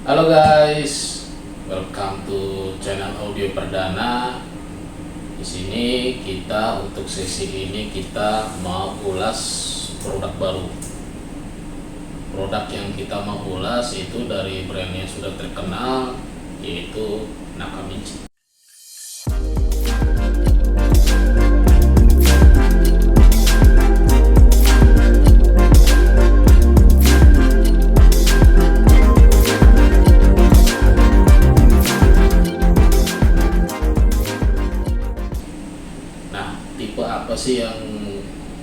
Halo guys, welcome to channel audio perdana. Di sini kita untuk sesi ini kita mau ulas produk baru. Produk yang kita mau ulas itu dari brand yang sudah terkenal, yaitu Nakamichi. Nah, tipe apa sih yang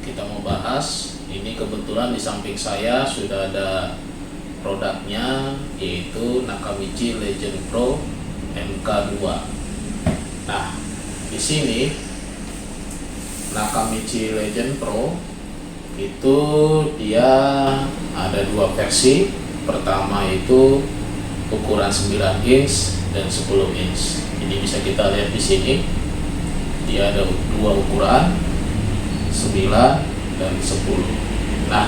kita mau bahas? Ini kebetulan di samping saya sudah ada produknya, yaitu Nakamichi Legend Pro MK2. Nah, di sini Nakamichi Legend Pro itu dia ada dua versi. Pertama itu ukuran 9 inch dan 10 inch. Jadi bisa kita lihat di sini dia ada dua ukuran 9 dan 10. Nah,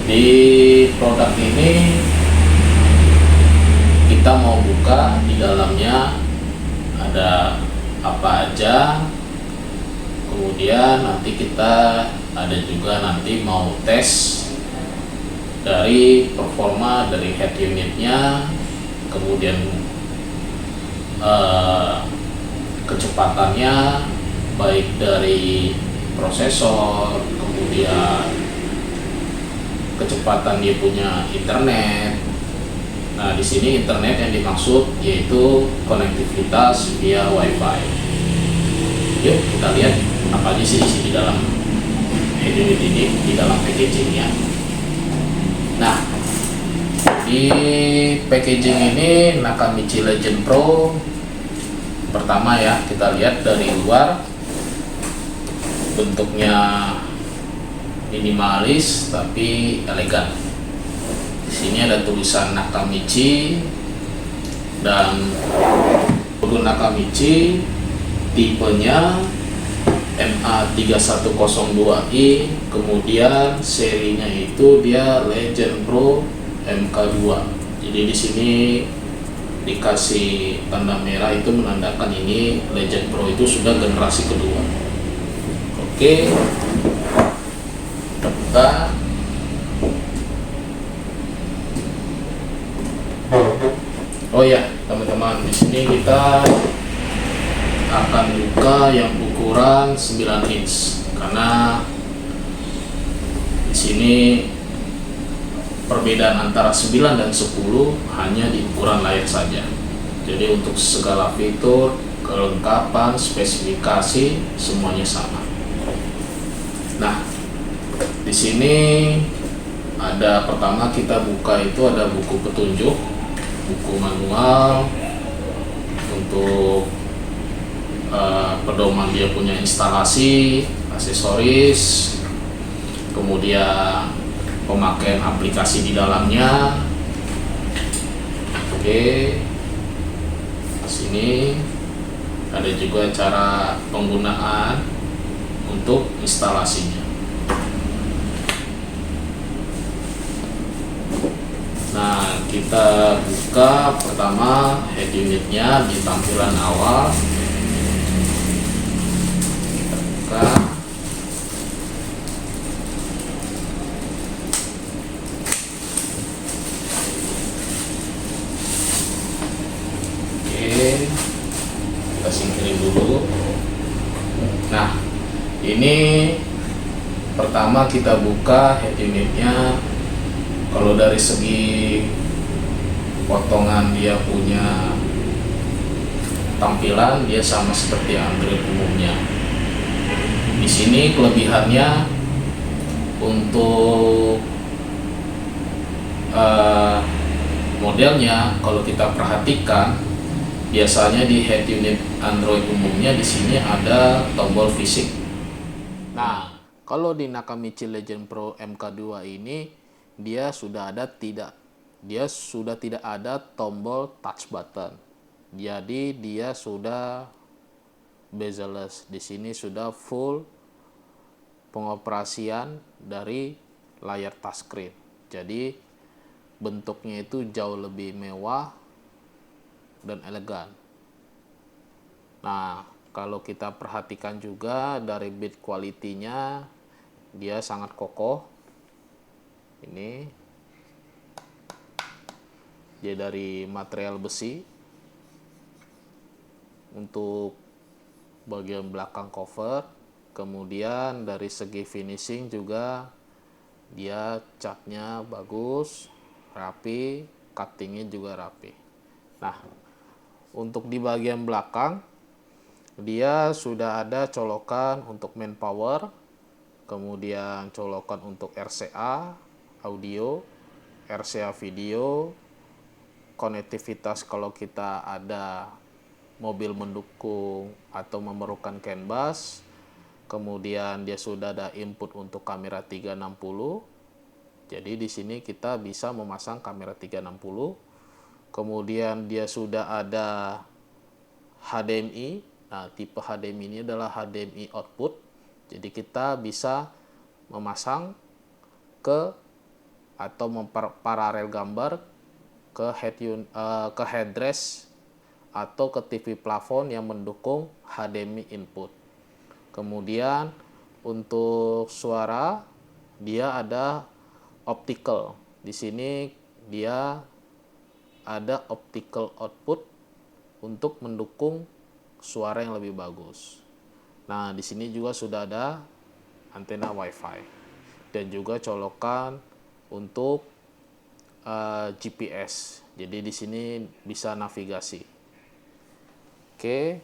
di produk ini kita mau buka di dalamnya ada apa aja. Kemudian nanti kita ada juga nanti mau tes dari performa dari head unitnya, kemudian kecepatannya baik dari prosesor, kemudian kecepatan dia punya internet. Nah, di sini internet yang dimaksud yaitu konektivitas via WiFi. Yuk kita lihat apa aja sih isi di dalam head unit ini, di dalam packagingnya. Nah, di packaging ini Nakamichi Legend Pro. Pertama ya, kita lihat dari luar bentuknya minimalis tapi elegan. Di sini ada tulisan Nakamichi dan logo Nakamichi, tipenya MA3102i, kemudian serinya itu dia Legend Pro MK2. Jadi di sini dikasih tanda merah itu menandakan ini Legend Pro itu sudah generasi kedua. Oke, kita buka. Oh ya teman-teman, di sini kita akan buka yang ukuran 9 inch karena di sini perbedaan antara 9 dan 10 hanya di ukuran layar saja. Jadi untuk segala fitur, kelengkapan, spesifikasi semuanya sama. Nah, di sini ada pertama kita buka itu ada buku petunjuk, buku manual untuk pedoman dia punya instalasi, aksesoris, kemudian pemakaian aplikasi di dalamnya. Oke, di sini ada juga cara penggunaan untuk instalasinya. Nah, kita buka pertama head unitnya di tampilan awal. Kita buka. Kita singkirin dulu. Nah, ini pertama kita buka head unitnya. Kalau dari segi potongan dia punya tampilan dia sama seperti Android umumnya. Di sini kelebihannya untuk modelnya kalau kita perhatikan, biasanya di head unit Android umumnya di sini ada tombol fisik. Nah, kalau di Nakamichi Legend Pro MK2 ini dia sudah tidak ada tombol touch button. Jadi dia sudah bezel-less. Di sini sudah full pengoperasian dari layar touchscreen. Jadi bentuknya itu jauh lebih mewah dan elegan. Nah, kalau kita perhatikan juga dari build quality-nya, dia sangat kokoh. Ini dia dari material besi. Untuk bagian belakang cover, kemudian dari segi finishing juga dia catnya bagus, rapi, cuttingnya juga rapi. Nah, untuk di bagian belakang dia sudah ada colokan untuk main power, kemudian colokan untuk RCA audio, RCA video, konektivitas kalau kita ada mobil mendukung atau memerlukan CAN bus. Kemudian dia sudah ada input untuk kamera 360. Jadi di sini kita bisa memasang kamera 360. Kemudian dia sudah ada HDMI. Nah, tipe HDMI ini adalah HDMI output. Jadi kita bisa memasang ke atau memparalel gambar ke headrest atau ke TV plafon yang mendukung HDMI input. Kemudian untuk suara dia ada optical. Di sini dia ada optical output untuk mendukung suara yang lebih bagus. Nah, di sini juga sudah ada antena WiFi dan juga colokan untuk GPS. Jadi di sini bisa navigasi. Oke.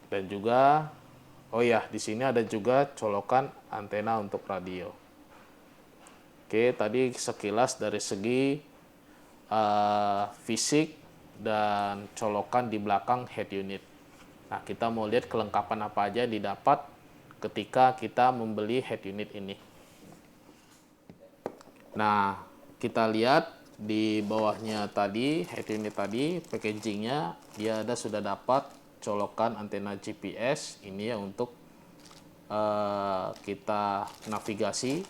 Dan juga oh ya, di sini ada juga colokan antena untuk radio. Oke, tadi sekilas dari segi fisik dan colokan di belakang head unit. Nah, kita mau lihat kelengkapan apa aja didapat ketika kita membeli head unit ini. Nah, kita lihat di bawahnya tadi, head unit tadi, packagingnya dia sudah dapat colokan antena GPS. Ini ya untuk kita navigasi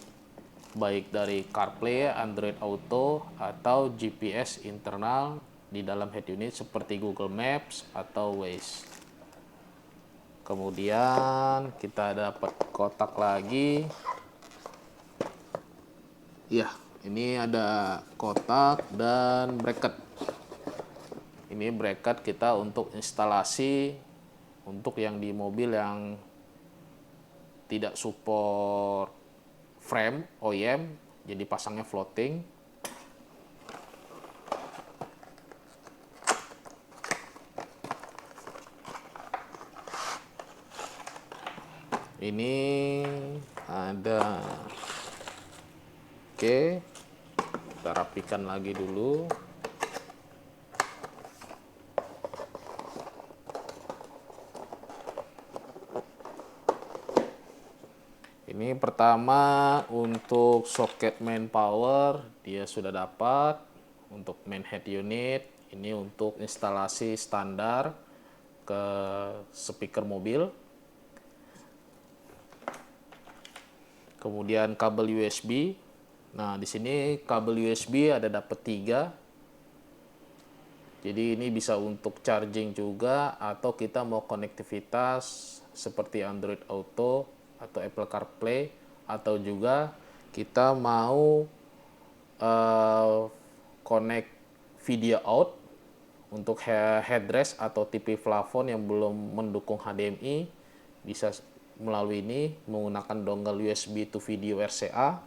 baik dari CarPlay, Android Auto, atau GPS internal di dalam head unit seperti Google Maps atau Waze. Kemudian kita dapat kotak lagi. Ya, ini ada kotak dan bracket. Ini bracket kita untuk instalasi untuk yang di mobil yang tidak support frame OEM, jadi pasangnya floating. Ini ada, oke, kita rapikan lagi dulu. Ini pertama untuk soket main power dia sudah dapat. Untuk main head unit ini untuk instalasi standar ke speaker mobil. Kemudian kabel USB. Nah, di sini kabel USB ada dapat 3. Jadi ini bisa untuk charging juga atau kita mau konektivitas seperti Android Auto atau Apple CarPlay, atau juga kita mau connect video out untuk headrest atau TV plafon yang belum mendukung HDMI, bisa melalui ini menggunakan dongle USB to video RCA.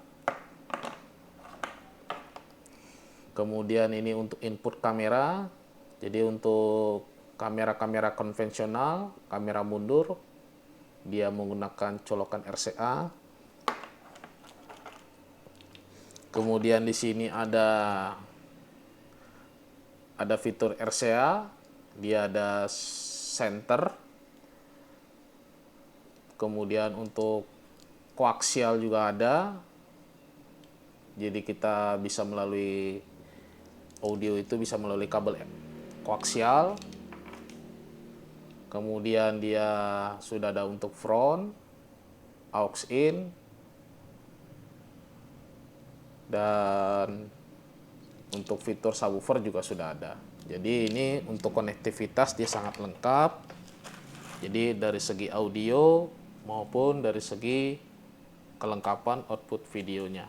Kemudian ini untuk input kamera. Jadi untuk kamera-kamera konvensional, kamera mundur, dia menggunakan colokan RCA. Kemudian di sini ada fitur RCA, dia ada center. Kemudian untuk koaksial juga ada. Jadi kita bisa melalui audio itu bisa melalui kabel koaksial. Kemudian dia sudah ada untuk front, aux in, dan untuk fitur subwoofer juga sudah ada. Jadi ini untuk konektivitas dia sangat lengkap. Jadi dari segi audio maupun dari segi kelengkapan output videonya.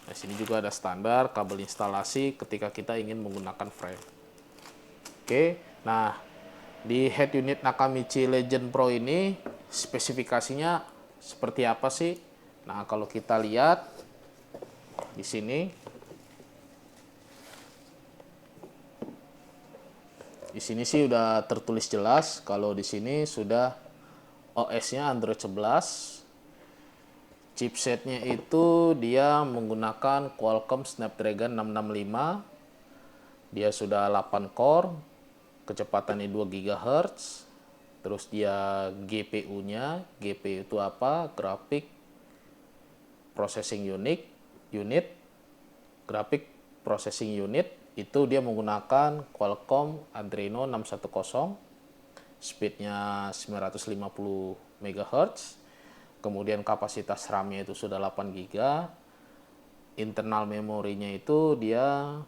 Nah, sini juga ada standar kabel instalasi ketika kita ingin menggunakan frame. Oke, nah di head unit Nakamichi Legend Pro ini spesifikasinya seperti apa sih? Nah, kalau kita lihat di sini, sih udah tertulis jelas kalau di sini sudah OS-nya Android 11. Chipsetnya itu dia menggunakan Qualcomm Snapdragon 665. Dia sudah 8 core, kecepatannya 2 GHz. Terus dia GPU-nya, GPU itu apa? Graphic Processing Unit, Graphic Processing Unit itu dia menggunakan Qualcomm Adreno 610, speednya 950 MHz. Kemudian kapasitas RAM-nya itu sudah 8 GB. Internal memorinya itu dia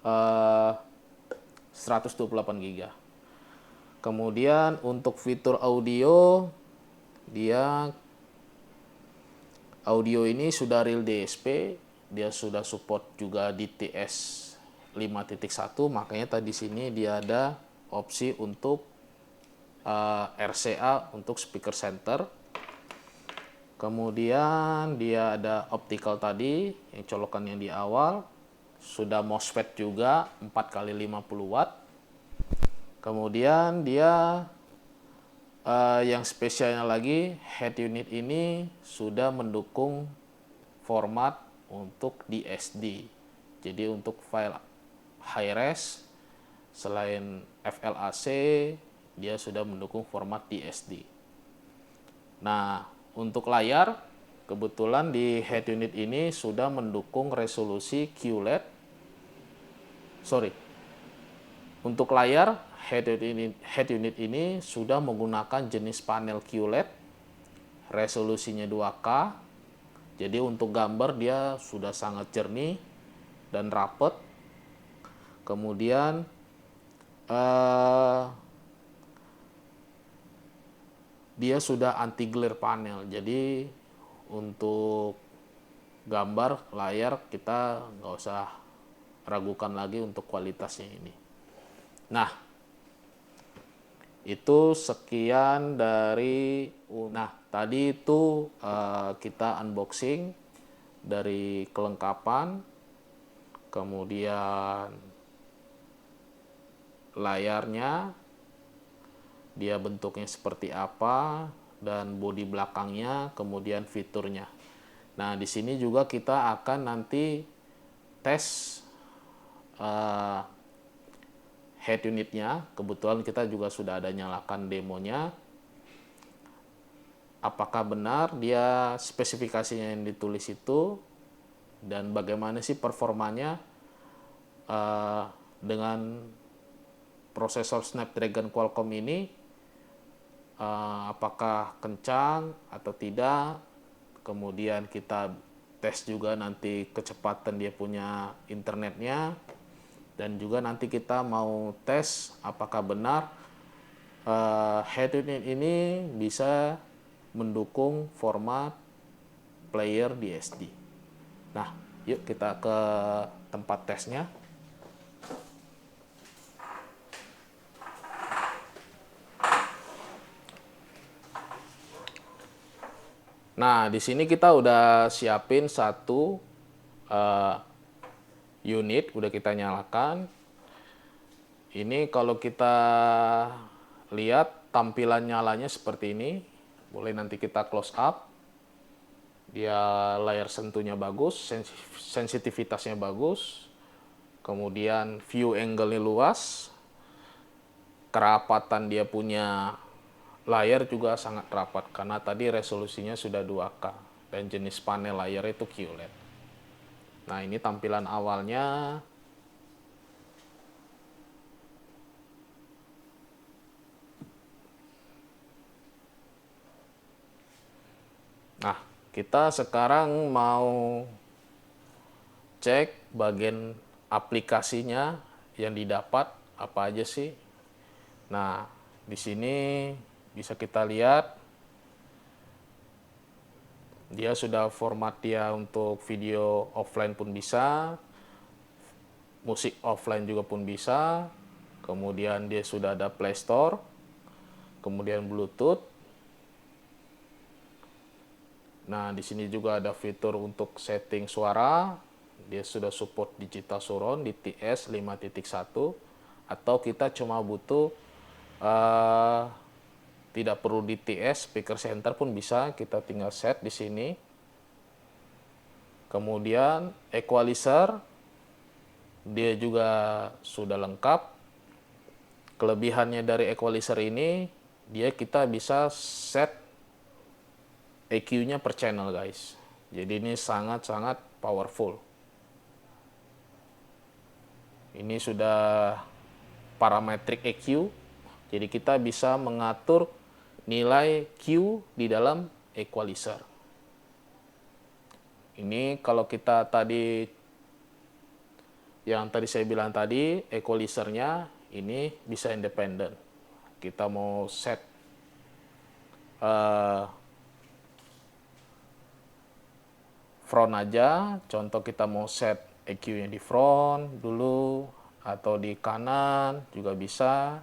128 GB. Kemudian untuk fitur audio, dia audio ini sudah real DSP, dia sudah support juga DTS 5.1, makanya tadi sini dia ada opsi untuk RCA untuk speaker center. Kemudian dia ada optical tadi yang colokannya di awal, sudah MOSFET juga 4x50 watt. Kemudian dia yang spesialnya lagi, head unit ini sudah mendukung format untuk DSD. Jadi untuk file high res selain FLAC dia sudah mendukung format DSD. Nah, untuk layar, kebetulan di head unit ini sudah mendukung resolusi QLED. Untuk layar, head unit ini sudah menggunakan jenis panel QLED. Resolusinya 2K. Jadi untuk gambar dia sudah sangat jernih dan rapet. Kemudian dia sudah anti glare panel, jadi untuk gambar layar kita nggak usah ragukan lagi untuk kualitasnya ini. Nah, itu sekian dari tadi itu kita unboxing dari kelengkapan, kemudian layarnya, dia bentuknya seperti apa, dan bodi belakangnya, kemudian fiturnya. Nah, di sini juga kita akan nanti tes head unitnya. Kebetulan kita juga sudah ada nyalakan demonya. Apakah benar dia spesifikasinya yang ditulis itu, dan bagaimana sih performanya dengan prosesor Snapdragon Qualcomm ini, apakah kencang atau tidak. Kemudian kita tes juga nanti kecepatan dia punya internetnya, dan juga nanti kita mau tes apakah benar head unit ini bisa mendukung format player DSD. Nah, yuk kita ke tempat tesnya. Nah, di sini kita udah siapin satu unit, udah kita nyalakan. Ini kalau kita lihat tampilan nyalanya seperti ini. Boleh nanti kita close up. Dia layar sentuhnya bagus, sensitivitasnya bagus. Kemudian view angle-nya luas. Kerapatan dia punya layar juga sangat rapat karena tadi resolusinya sudah 2K dan jenis panel layar itu QLED. Nah, ini tampilan awalnya. Nah, kita sekarang mau cek bagian aplikasinya yang didapat apa aja sih. Nah, di sini bisa kita lihat dia sudah format dia untuk video offline pun bisa, musik offline juga pun bisa. Kemudian dia sudah ada Play Store, kemudian Bluetooth. Nah, di sini juga ada fitur untuk setting suara. Dia sudah support digital surround DTS 5.1, atau kita cuma butuh tidak perlu DTS, speaker center pun bisa, kita tinggal set di sini. Kemudian equalizer dia juga sudah lengkap. Kelebihannya dari equalizer ini, kita bisa set EQ-nya per channel, guys. Jadi ini sangat-sangat powerful. Ini sudah parametric EQ. Jadi kita bisa mengatur nilai Q di dalam equalizer. Ini kalau kita tadi, yang tadi saya bilang tadi, equalizernya ini bisa independen. Kita mau set front aja, contoh kita mau set EQ-nya di front dulu, atau di kanan juga bisa,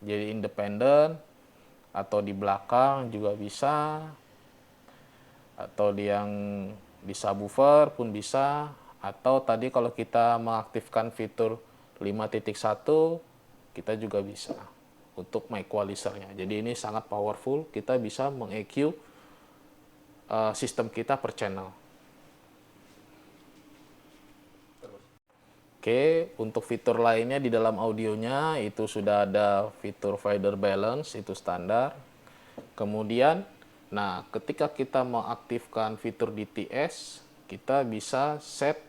jadi independen, atau di belakang juga bisa, atau di subwoofer pun bisa, atau tadi kalau kita mengaktifkan fitur 5.1 kita juga bisa untuk equalizernya. Jadi ini sangat powerful, kita bisa meng-EQ sistem kita per channel. Oke, untuk fitur lainnya di dalam audionya itu sudah ada fitur fader balance, itu standar. Kemudian, nah ketika kita mengaktifkan fitur DTS, kita bisa set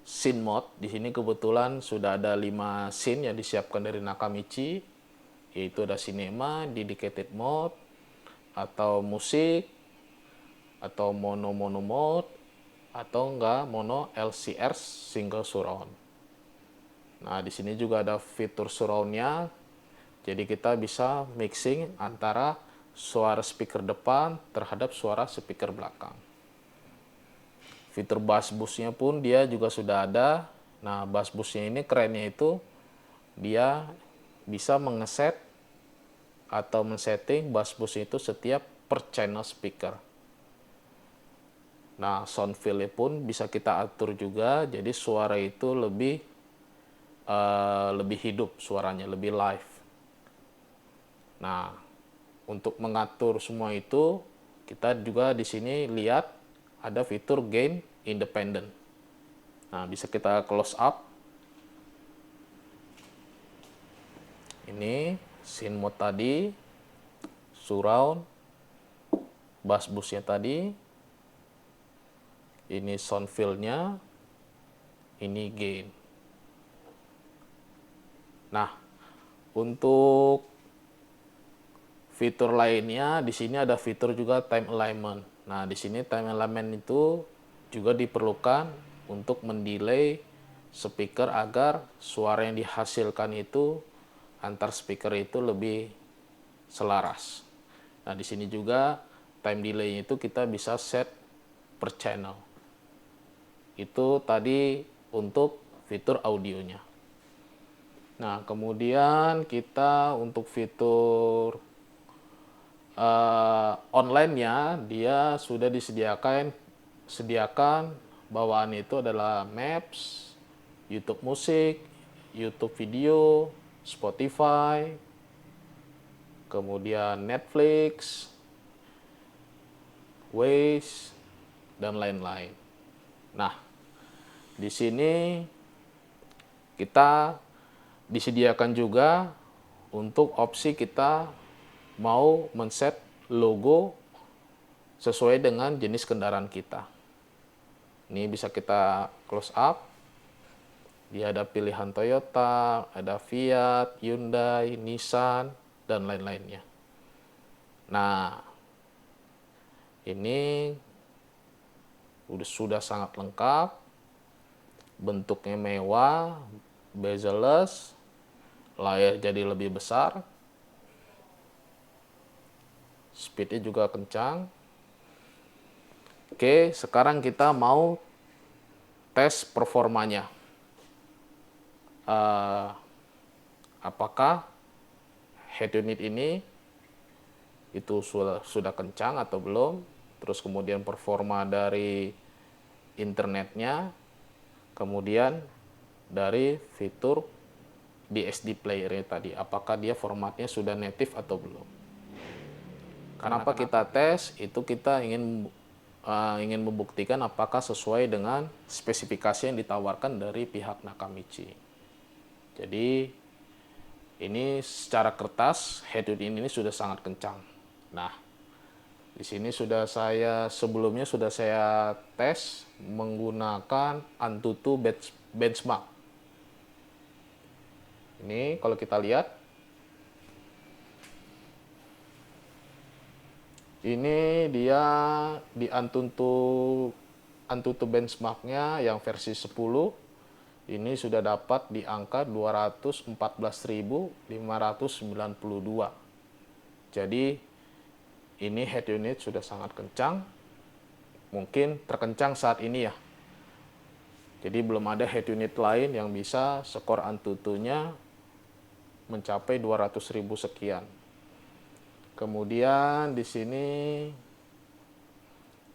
scene mode. Di sini kebetulan sudah ada 5 scene yang disiapkan dari Nakamichi, yaitu ada cinema, dedicated mode, atau musik, atau mono mode, atau enggak mono LCR single surround. Nah, di sini juga ada fitur surround-nya. Jadi kita bisa mixing antara suara speaker depan terhadap suara speaker belakang. Fitur bass boost-nya pun dia juga sudah ada. Nah, bass boost-nya ini kerennya itu dia bisa mengeset atau men-setting bass boost itu setiap per channel speaker. Nah, sound fill pun bisa kita atur juga, jadi suara itu lebih hidup suaranya, lebih live. Nah, untuk mengatur semua itu, kita juga di sini lihat ada fitur gain independent. Nah, bisa kita close up. Ini scene mode tadi, surround, bass boost-nya tadi. Ini sound fill-nya, ini gain. Nah, untuk fitur lainnya di sini ada fitur juga time alignment. Nah, di sini time alignment itu juga diperlukan untuk mendelay speaker agar suara yang dihasilkan itu antar speaker itu lebih selaras. Nah, di sini juga time delay itu kita bisa set per channel. Itu tadi untuk fitur audionya. Nah, kemudian kita untuk fitur online-nya, dia sudah sediakan bawaan itu adalah Maps, YouTube Musik, YouTube Video, Spotify, kemudian Netflix, Waze, dan lain-lain. Nah, di sini kita disediakan juga untuk opsi kita mau men-set logo sesuai dengan jenis kendaraan kita. Ini bisa kita close up. Dia ada pilihan Toyota, ada Fiat, Hyundai, Nissan, dan lain-lainnya. Nah, ini sudah sangat lengkap. bentuknya mewah, bezel-less, layar jadi lebih besar, speednya juga kencang. Oke, sekarang kita mau tes performanya. Apakah head unit ini itu sudah kencang atau belum, terus kemudian performa dari internetnya, kemudian dari fitur DSD player tadi, apakah dia formatnya sudah native atau belum. Kenapa kita tes? Itu kita ingin membuktikan apakah sesuai dengan spesifikasi yang ditawarkan dari pihak Nakamichi. Jadi ini secara kertas head unit ini sudah sangat kencang. Nah, di sini sebelumnya sudah saya tes menggunakan Antutu benchmark. Ini kalau kita lihat, ini dia di Antutu benchmarknya yang versi 10. Ini sudah dapat di angka 214.592. Jadi ini head unit sudah sangat kencang, mungkin terkencang saat ini ya. Jadi belum ada head unit lain yang bisa skor Antutunya mencapai 200.000 sekian. Kemudian di sini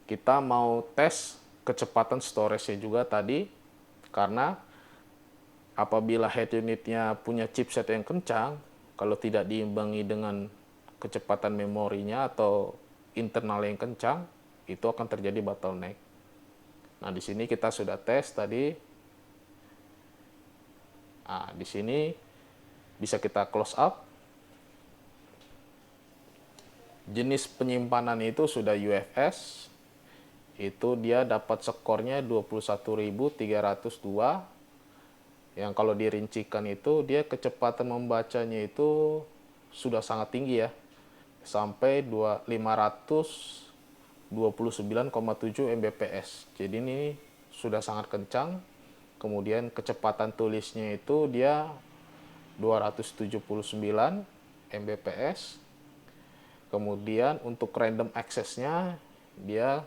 kita mau tes kecepatan storage-nya juga tadi, karena apabila head unitnya punya chipset yang kencang, kalau tidak diimbangi dengan kecepatan memorinya atau internal yang kencang, itu akan terjadi bottleneck. Nah, di sini kita sudah tes tadi. Nah, di sini bisa kita close up. Jenis penyimpanan itu sudah UFS. Itu dia dapat skornya 21.302. Yang kalau dirincikan itu dia kecepatan membacanya itu sudah sangat tinggi ya, sampai 529,7 Mbps. Jadi ini sudah sangat kencang. Kemudian kecepatan tulisnya itu dia 279 Mbps. Kemudian untuk random access-nya dia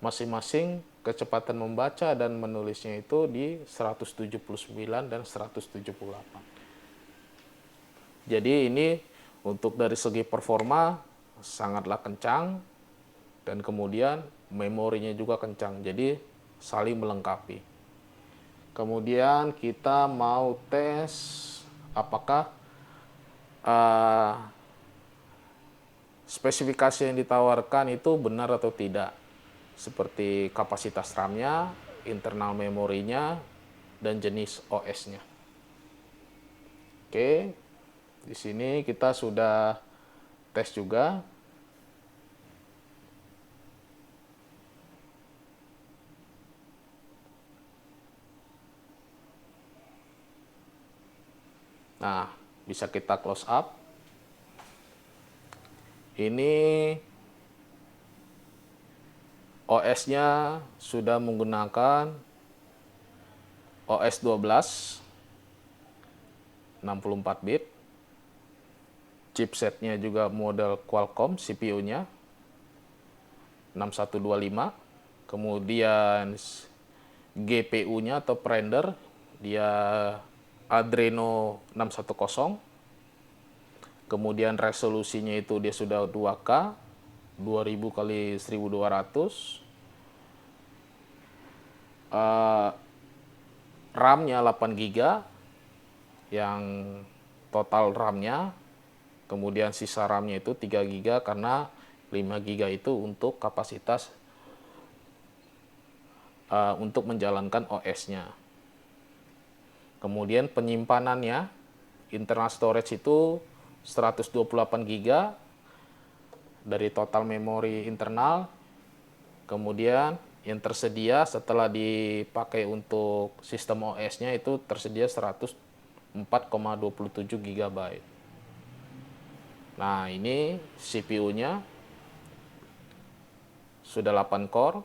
masing-masing kecepatan membaca dan menulisnya itu di 179 dan 178. Jadi ini untuk dari segi performa sangatlah kencang, dan kemudian memorinya juga kencang. Jadi saling melengkapi. Kemudian kita mau tes apakah spesifikasi yang ditawarkan itu benar atau tidak, seperti kapasitas RAM-nya, internal memorinya, dan jenis OS-nya. Oke, di sini kita sudah tes juga. Nah, bisa kita close up. Ini OS-nya sudah menggunakan OS 12 64 bit. Chipsetnya juga model Qualcomm, CPU-nya 6125. Kemudian GPU-nya atau render dia Adreno 610. Kemudian resolusinya itu dia sudah 2K 2000 kali 1200. RAM-nya 8 GB yang total RAM-nya. Kemudian sisa RAM-nya itu 3 GB karena 5 GB itu untuk kapasitas untuk menjalankan OS-nya. Kemudian penyimpanannya internal storage itu 128 GB dari total memori internal. Kemudian yang tersedia setelah dipakai untuk sistem OS-nya itu tersedia 104,27 GB. Nah, ini CPU-nya sudah 8 core.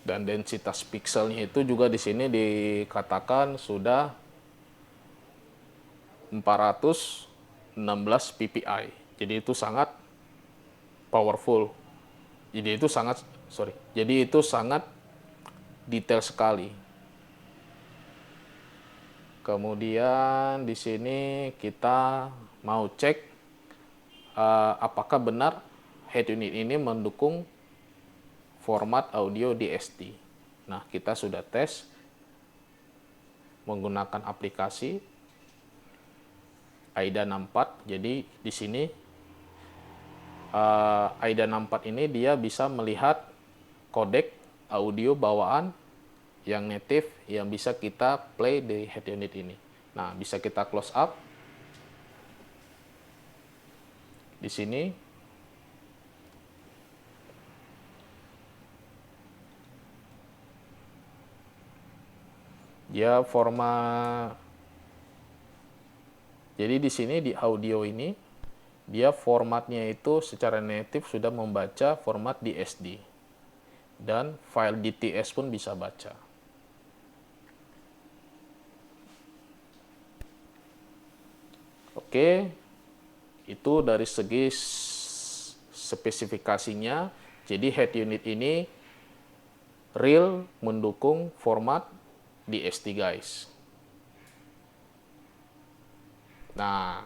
Dan densitas pikselnya itu juga di sini dikatakan sudah 416 ppi. Jadi itu sangat powerful. Jadi itu sangat detail sekali. Kemudian di sini kita mau cek apakah benar head unit ini mendukung format audio DST. Nah, kita sudah tes menggunakan aplikasi AIDA 64. Jadi di sini AIDA 64 ini dia bisa melihat kodek audio bawaan yang native yang bisa kita play di head unit ini. Nah, bisa kita close up. Di sini dia jadi di sini di audio ini dia formatnya itu secara native sudah membaca format DSD dan file DTS pun bisa baca. Oke, itu dari segi spesifikasinya. Jadi head unit ini real mendukung format DST, guys. Nah,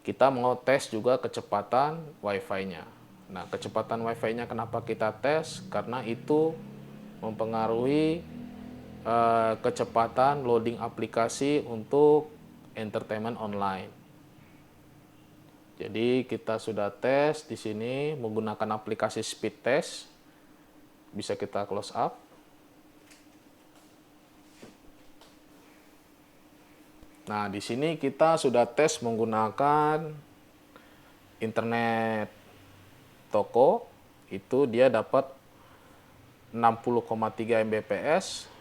kita mau tes juga kecepatan Wi-Fi-nya. Nah, kecepatan Wi-Fi-nya kenapa kita tes? Karena itu mempengaruhi kecepatan loading aplikasi untuk entertainment online. Jadi kita sudah tes di sini menggunakan aplikasi speed test. Bisa kita close up. Nah, di sini kita sudah tes menggunakan internet toko. Itu dia dapat 60,3 Mbps.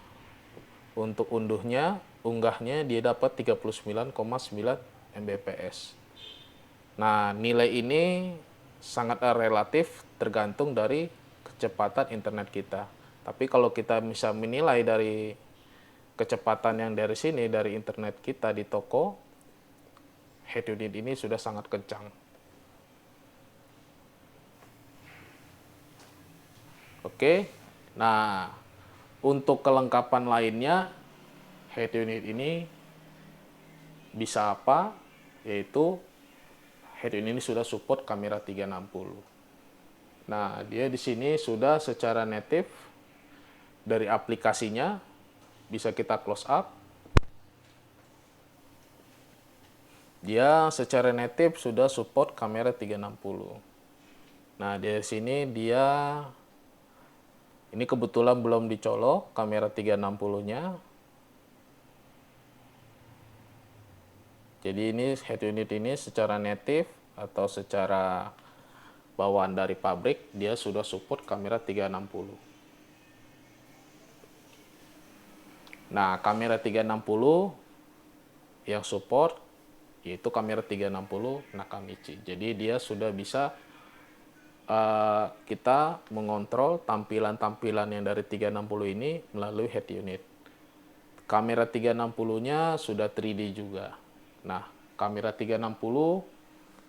Untuk unggahnya dia dapat 39,9 Mbps. Nah, nilai ini sangat relatif tergantung dari kecepatan internet kita. Tapi kalau kita bisa menilai dari kecepatan yang dari sini, dari internet kita di toko, head unit ini sudah sangat kencang. Oke, nah untuk kelengkapan lainnya, head unit ini bisa apa? Yaitu head unit ini sudah support kamera 360. Nah, dia di sini sudah secara native dari aplikasinya bisa kita close up. Dia secara native sudah support kamera 360. Nah, di sini ini kebetulan belum dicolok kamera 360-nya. Jadi ini head unit ini secara native atau secara bawaan dari pabrik dia sudah support kamera 360. Nah, kamera 360 yang support yaitu kamera 360 Nakamichi. Jadi dia sudah bisa kita mengontrol tampilan-tampilan yang dari 360 ini melalui head unit. Kamera 360-nya sudah 3D juga. Nah, kamera 360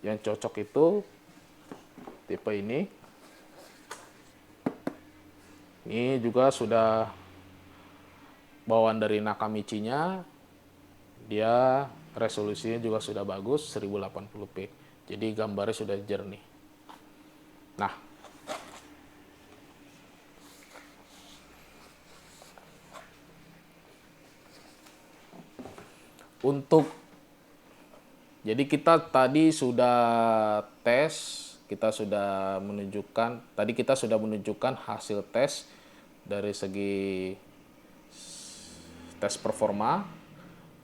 yang cocok itu tipe ini. Ini juga sudah bawaan dari Nakamichi-nya. Dia resolusinya juga sudah bagus 1080p. Jadi gambarnya sudah jernih. Nah, jadi kita tadi sudah tes, kita sudah menunjukkan hasil tes dari segi tes performa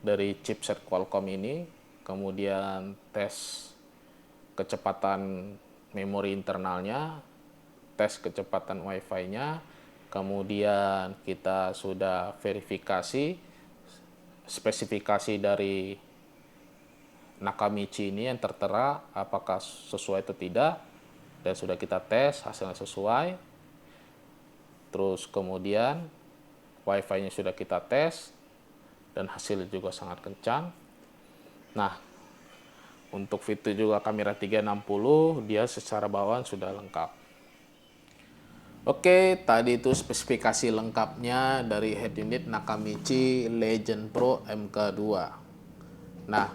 dari chipset Qualcomm ini, kemudian tes kecepatan memori internalnya, tes kecepatan Wi-Fi-nya, kemudian kita sudah verifikasi spesifikasi dari Nakamichi ini yang tertera apakah sesuai atau tidak, dan sudah kita tes hasilnya sesuai. Terus kemudian WiFi-nya sudah kita tes dan hasilnya juga sangat kencang. Nah, untuk fitur juga kamera 360 dia secara bawaan sudah lengkap. Oke, tadi itu spesifikasi lengkapnya dari head unit Nakamichi Legend Pro MK2. Nah,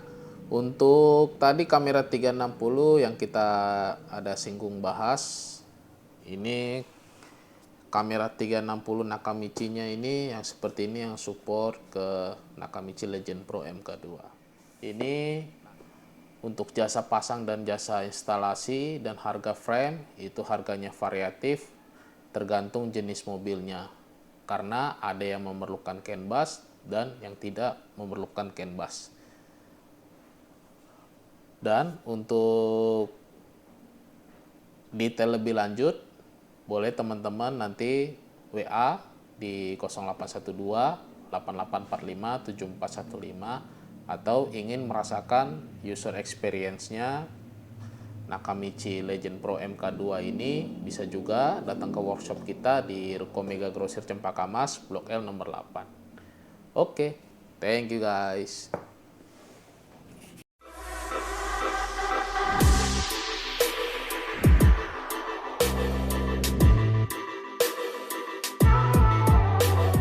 untuk tadi kamera 360 yang kita ada singgung bahas, ini kamera 360 Nakamichi-nya ini yang seperti ini, yang support ke Nakamichi Legend Pro MK2. Ini untuk jasa pasang dan jasa instalasi dan harga frame itu harganya variatif tergantung jenis mobilnya. Karena ada yang memerlukan CAN bus dan yang tidak memerlukan CAN bus. Dan untuk detail lebih lanjut, boleh teman-teman nanti WA di 0812 8845 7415 atau ingin merasakan user experience-nya Nakamichi Legend Pro MK2 ini, bisa juga datang ke workshop kita di Ruko Mega Grosir Cempaka Mas, Blok L nomor 8. Oke, thank you guys.